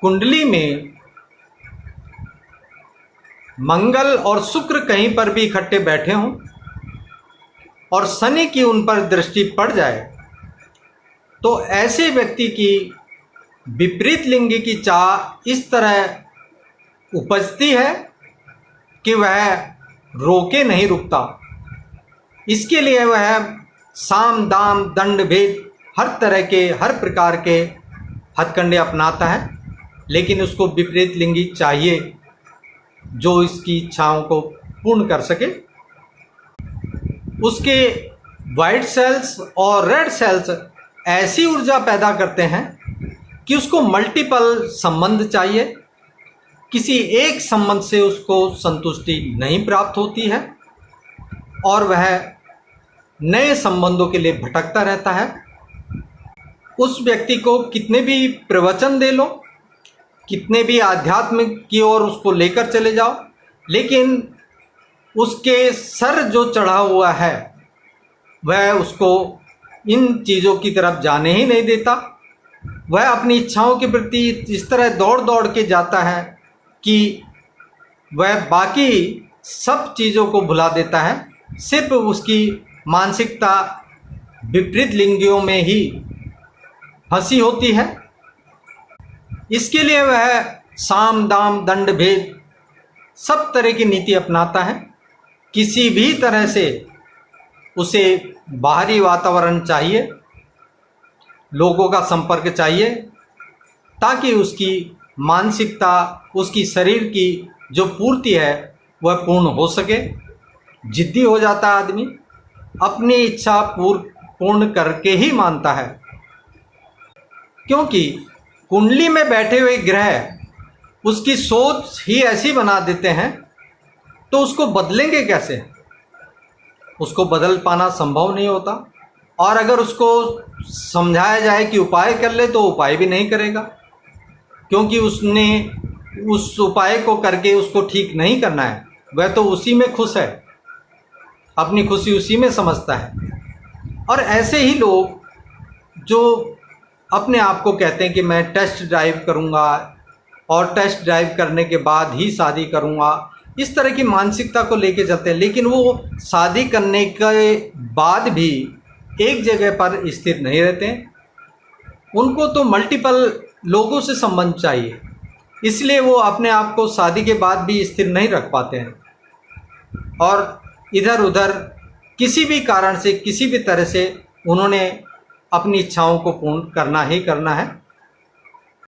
कुंडली में मंगल और शुक्र कहीं पर भी इकट्ठे बैठे हों और शनि की उन पर दृष्टि पड़ जाए तो ऐसे व्यक्ति की विपरीत लिंगी की चाह इस तरह उपजती है कि वह रोके नहीं रुकता। इसके लिए वह साम दाम दंड भेद हर तरह के हर प्रकार के हथकंडे अपनाता है, लेकिन उसको विपरीत लिंगी चाहिए जो इसकी इच्छाओं को पूर्ण कर सके। उसके वाइट सेल्स और रेड सेल्स ऐसी ऊर्जा पैदा करते हैं कि उसको मल्टीपल संबंध चाहिए। किसी एक संबंध से उसको संतुष्टि नहीं प्राप्त होती है और वह नए संबंधों के लिए भटकता रहता है। उस व्यक्ति को कितने भी प्रवचन दे लो, कितने भी आध्यात्म की ओर उसको लेकर चले जाओ, लेकिन उसके सर जो चढ़ा हुआ है वह उसको इन चीज़ों की तरफ जाने ही नहीं देता। वह अपनी इच्छाओं के प्रति इस तरह दौड़ दौड़ के जाता है कि वह बाकी सब चीज़ों को भुला देता है। सिर्फ उसकी मानसिकता विपरीत लिंगियों में ही फंसी होती है। इसके लिए वह साम दाम दंड भेद सब तरह की नीति अपनाता है। किसी भी तरह से उसे बाहरी वातावरण चाहिए, लोगों का संपर्क चाहिए, ताकि उसकी मानसिकता, उसकी शरीर की जो पूर्ति है वह पूर्ण हो सके। जिद्दी हो जाता है आदमी, अपनी इच्छा पूर्ण करके ही मानता है, क्योंकि कुंडली में बैठे हुए ग्रह उसकी सोच ही ऐसी बना देते हैं। तो उसको बदलेंगे कैसे? उसको बदल पाना संभव नहीं होता। और अगर उसको समझाया जाए कि उपाय कर ले तो उपाय भी नहीं करेगा, क्योंकि उसने उस उपाय को करके उसको ठीक नहीं करना है। वह तो उसी में खुश है, अपनी खुशी उसी में समझता है। और ऐसे ही लोग जो अपने आप को कहते हैं कि मैं टेस्ट ड्राइव करूंगा और टेस्ट ड्राइव करने के बाद ही शादी करूंगा, इस तरह की मानसिकता को लेके चलते हैं, लेकिन वो शादी करने के बाद भी एक जगह पर स्थिर नहीं रहते हैं। उनको तो मल्टीपल लोगों से संबंध चाहिए, इसलिए वो अपने आप को शादी के बाद भी स्थिर नहीं रख पाते हैं और इधर उधर किसी भी कारण से, किसी भी तरह से उन्होंने अपनी इच्छाओं को पूर्ण करना ही करना है।